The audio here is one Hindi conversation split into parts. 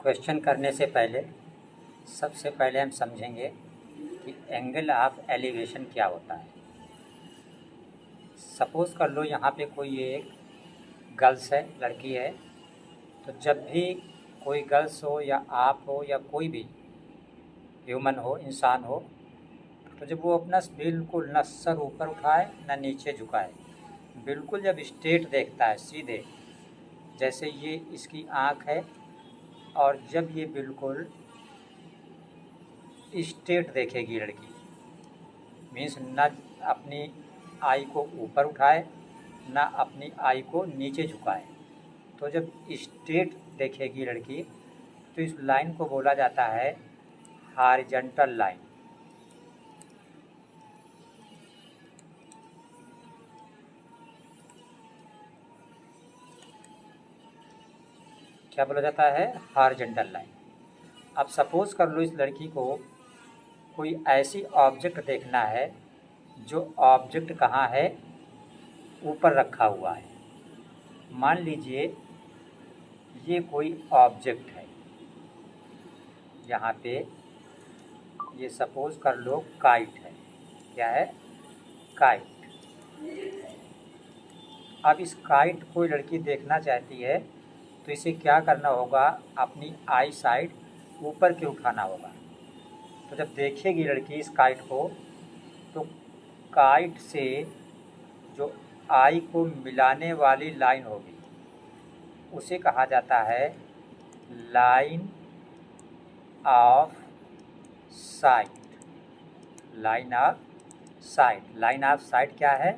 क्वेश्चन करने से पहले सबसे पहले हम समझेंगे कि एंगल ऑफ एलिवेशन क्या होता है। सपोज़ कर लो यहाँ पे कोई एक गर्ल्स है, लड़की है, तो जब भी कोई गर्ल्स हो या आप हो या कोई भी ह्यूमन हो, इंसान हो, तो जब वो अपना बिल्कुल न सर ऊपर उठाए न नीचे झुकाए, बिल्कुल जब स्ट्रेट देखता है सीधे, जैसे ये इसकी आँख है, और जब ये बिल्कुल स्ट्रेट देखेगी लड़की, मीन्स न अपनी आई को ऊपर उठाए न अपनी आई को नीचे झुकाए, तो जब स्ट्रेट देखेगी लड़की तो इस लाइन को बोला जाता है हॉरिजॉन्टल लाइन। क्या बोला जाता है? Horizontal line. अब सपोज़ कर लो इस लड़की को कोई ऐसी ऑब्जेक्ट देखना है जो ऑब्जेक्ट कहाँ है, ऊपर रखा हुआ है। मान लीजिए ये कोई ऑब्जेक्ट है, यहाँ पे ये सपोज़ कर लो काइट है। क्या है? काइट। अब इस काइट को लड़की देखना चाहती है तो इसे क्या करना होगा? अपनी आई साइड ऊपर के उठाना होगा। तो जब देखेगी लड़की इस काइट को तो काइट से जो आई को मिलाने वाली लाइन होगी उसे कहा जाता है line of sight. Line of sight. Line of site क्या है?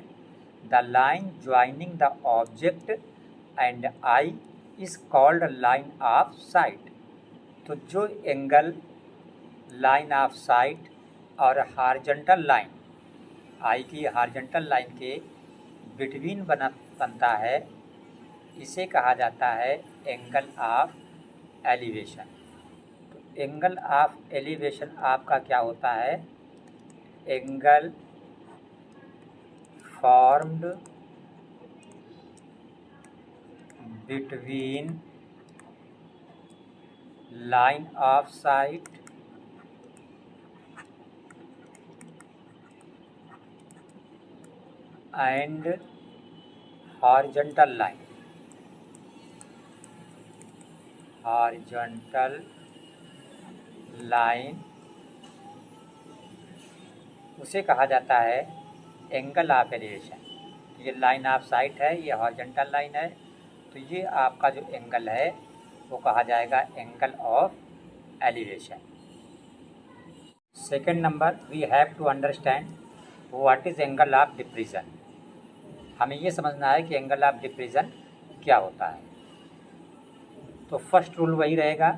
The line joining the object and I is called line of sight. तो जो एंगल लाइन ऑफ साइट और हॉरिजॉन्टल लाइन, आई की हॉरिजॉन्टल लाइन के बिटवीन बनता है, इसे कहा जाता है एंगल ऑफ एलिवेशन। तो एंगल ऑफ एलिवेशन आपका क्या होता है? Angle formed between line of site and horizontal line. Horizontal line उसे कहा जाता है एंगल ऑफ एलिवेशन। ये लाइन ऑफ साइट है, ये हॉरिजॉन्टल लाइन है, तो ये आपका जो एंगल है वो कहा जाएगा angle of elevation. Second number, we have to understand what is angle of depression. हमें ये समझना है कि एंगल ऑफ डिप्रेशन क्या होता है। तो फर्स्ट रूल वही रहेगा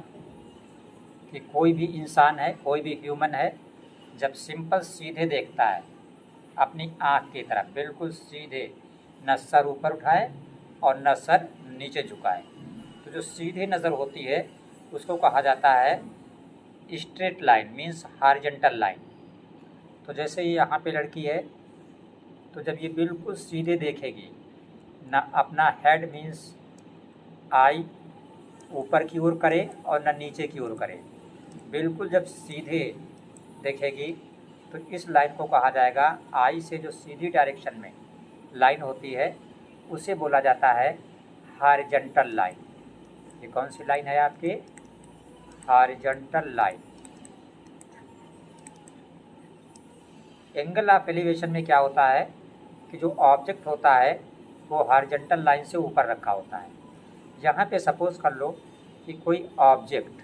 कि कोई भी इंसान है, कोई भी ह्यूमन है, जब सिंपल सीधे देखता है अपनी आँख की तरफ, बिल्कुल सीधे, न सर ऊपर उठाए और न सर नीचे झुकाए, तो जो सीधी नज़र होती है उसको कहा जाता है straight line, means horizontal line. तो जैसे ये यहाँ पे लड़की है, तो जब ये बिल्कुल सीधे देखेगी, न अपना हेड मीन्स आई ऊपर की ओर करे और न नीचे की ओर करे, बिल्कुल जब सीधे देखेगी तो इस लाइन को कहा जाएगा, आई से जो सीधी डायरेक्शन में लाइन होती है उसे बोला जाता है हॉरिजॉन्टल लाइन। ये कौन सी लाइन है आपकी? Horizontal line. Angle of elevation में क्या होता है कि जो ऑब्जेक्ट होता है वो हॉरिजॉन्टल लाइन से ऊपर रखा होता है। यहाँ पे सपोज़ कर लो कि कोई ऑब्जेक्ट,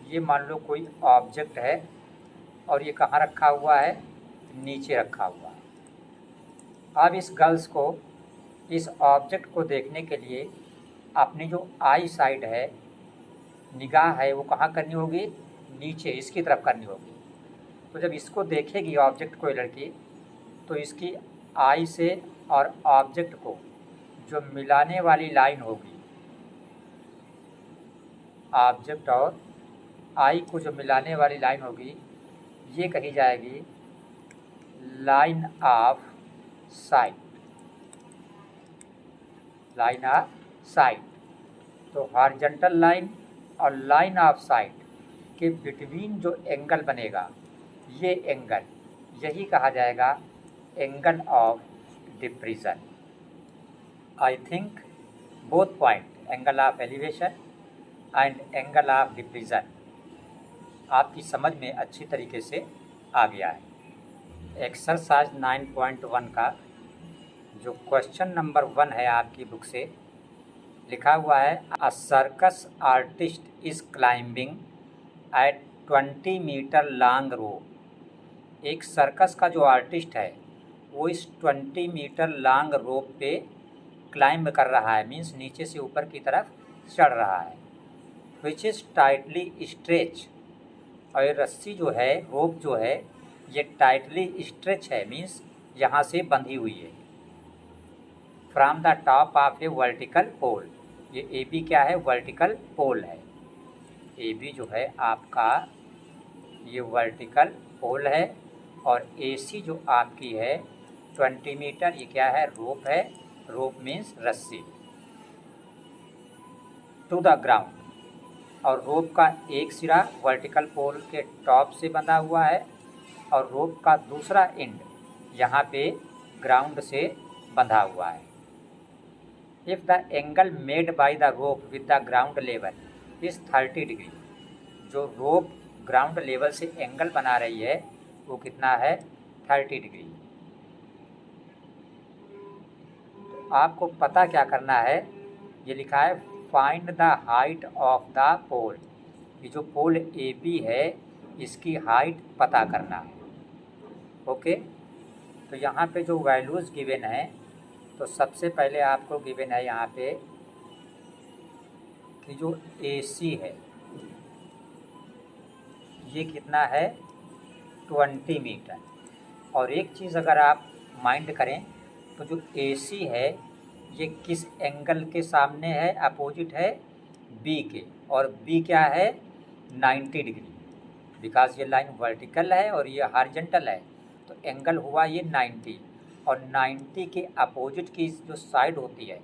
ये मान लो कोई ऑब्जेक्ट है और ये कहाँ रखा हुआ है? नीचे रखा हुआ है। अब इस गर्ल्स को इस ऑब्जेक्ट को देखने के लिए अपनी जो आई साइड है, निगाह है, वो कहाँ करनी होगी? नीचे, इसकी तरफ करनी होगी। तो जब इसको देखेगी ऑब्जेक्ट को लड़की, तो इसकी आई से और ऑब्जेक्ट को जो मिलाने वाली लाइन होगी, ऑब्जेक्ट और आई को जो मिलाने वाली लाइन होगी, ये कही जाएगी line of sight. Line of sight. तो हॉरिजॉन्टल लाइन और लाइन ऑफ साइट के बिटवीन जो एंगल बनेगा, ये एंगल, यही कहा जाएगा angle of depression. I think both point, angle of elevation and angle of depression, आपकी समझ में अच्छी तरीके से आ गया है। एक्सरसाइज 9.1 का जो क्वेश्चन नंबर 1 है आपकी बुक से, लिखा हुआ है a circus artist is climbing at 20 metre long rope. एक सर्कस का जो आर्टिस्ट है वो इस 20 मीटर लॉन्ग रोप पे क्लाइंब कर रहा है, मीन्स नीचे से ऊपर की तरफ चढ़ रहा है। विच इज़ टाइटली स्ट्रेच, और ये रस्सी जो है, रोप जो है, ये टाइटली स्ट्रेच है, मीन्स यहाँ से बंधी हुई है। From the top of a vertical pole, ये ए बी क्या है, वर्टिकल पोल है। ए बी जो है आपका ये वर्टिकल पोल है, और ए सी जो आपकी है 20 मीटर, ये क्या है, रोप है। रोप मीन्स रस्सी। टू द ग्राउंड, और रोप का एक सिरा वर्टिकल पोल के टॉप से बंधा हुआ है, और रोप का दूसरा एंड यहाँ पे ग्राउंड से बंधा हुआ है। If the angle made by the rope with the ground level is 30 degree, जो रोप ग्राउंड लेवल से एंगल बना रही है वो कितना है, 30 डिग्री। तो आपको पता क्या करना है, ये लिखा है find the height of the pole, ये जो पोल ए बी है इसकी हाइट पता करना है। ओके, तो यहाँ पे जो वैल्यूज़ गिवन है, तो सबसे पहले आपको गिवन है यहाँ पे कि जो ए सी है ये कितना है, 20 मीटर। और एक चीज़ अगर आप माइंड करें तो जो ए सी है ये किस एंगल के सामने है, अपोजिट है बी के, और बी क्या है, 90 डिग्री, बिकॉज ये लाइन वर्टिकल है और ये हॉरिजॉन्टल है, तो एंगल हुआ ये 90, और 90 के अपोजिट की जो साइड होती है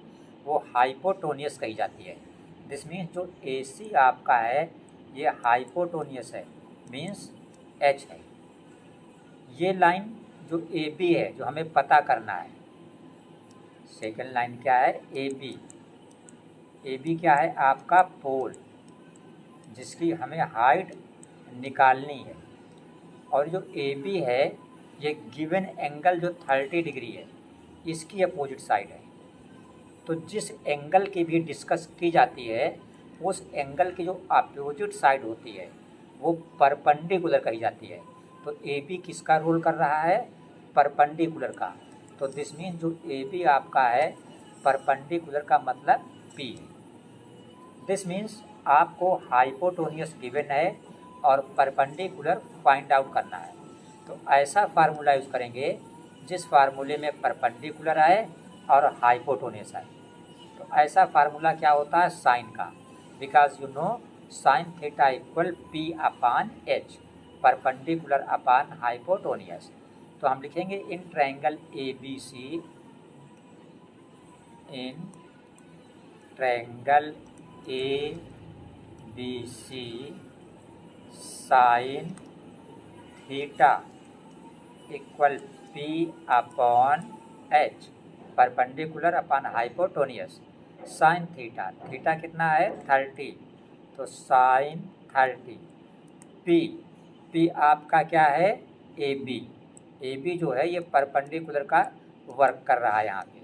वो हाइपोटोनियस कही जाती है। दिस मीन्स जो ए सी आपका है ये हाइपोटोनियस है, मीन्स एच है। ये लाइन जो ए बी है जो हमें पता करना है, सेकंड लाइन क्या है, ए बी। ए बी क्या है, आपका पोल, जिसकी हमें हाइट निकालनी है। और जो ए बी है ये गिवन एंगल जो 30 डिग्री है इसकी अपोजिट साइड है। तो जिस एंगल की भी डिस्कस की जाती है उस एंगल की जो अपोजिट साइड होती है वो परपेंडिकुलर कही जाती है। तो ए बी किसका रोल कर रहा है, परपेंडिकुलर का। तो दिस मीन जो ए बी आपका है परपेंडिकुलर का मतलब पी है। दिस मीन्स आपको हाइपोटोनियस गिवन है और परपेंडिकुलर फाइंड आउट करना है। तो ऐसा फार्मूला यूज़ करेंगे जिस फार्मूले में परपेंडिकुलर आए और हाइपोटोनियस आए। तो ऐसा फार्मूला क्या होता है, साइन का, because you know sine theta equal P upon H, perpendicular upon hypotenuse. तो हम लिखेंगे in triangle A B C, in triangle A B C sine theta equal P upon H, perpendicular upon hypotenuse. Sine theta, theta कितना है 30, तो साइन 30, पी, पी आपका क्या है, ए बी। ए बी जो है ये परपेंडिकुलर का वर्क कर रहा है यहाँ पे,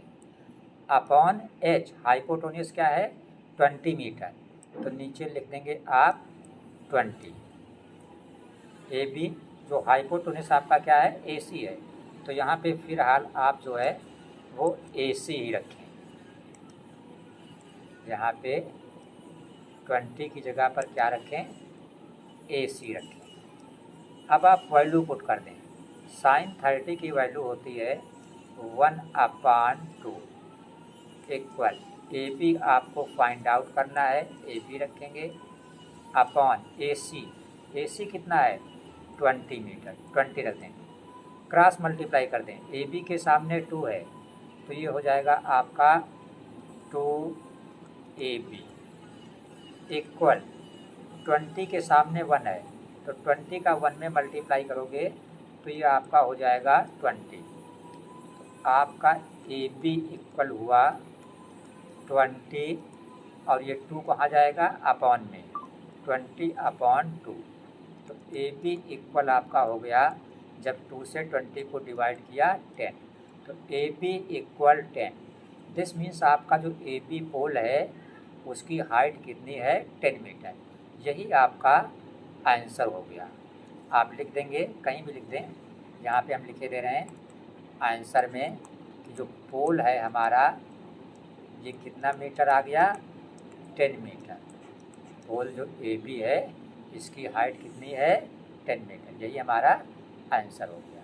अपॉन एच, हाइपोटोनियस क्या है 20 मीटर, तो नीचे लिख देंगे आप 20। ए बी जो हाइपोटोनियस आपका क्या है, ए सी है, तो यहाँ पे फिलहाल आप जो है वो ए सी ही रखें। यहाँ पे 20 की जगह पर क्या रखें, ए सी रखें। अब आप वैल्यू पुट कर दें। साइन 30 की वैल्यू होती है 1/2 इक्वल, ए बी आपको फाइंड आउट करना है, ए बी रखेंगे, अपॉन ए सी कितना है 20 मीटर, 20 रख देंगे, क्रॉस मल्टीप्लाई कर दें, ए बी के सामने 2 है तो ये हो जाएगा आपका 2 ए बी इक्वल 20 के सामने 1 है तो 20 का 1 में मल्टीप्लाई करोगे तो ये आपका हो जाएगा 20। तो आपका ए बी इक्वल हुआ 20 और ये 2 कहाँ जाएगा अपॉन में 20/2। तो ए बी इक्वल आपका हो गया जब 2 से 20 को डिवाइड किया 10। तो A B equal 10। This means आपका जो ए बी पोल है उसकी हाइट कितनी है 10 मीटर। यही आपका आंसर हो गया। आप लिख देंगे कहीं भी लिख दें, यहाँ पे हम लिखे दे रहे हैं आंसर में कि जो पोल है हमारा ये कितना मीटर आ गया 10 मीटर। पोल जो ए बी है इसकी हाइट कितनी है 10 मीटर। यही हमारा आंसर हो गया।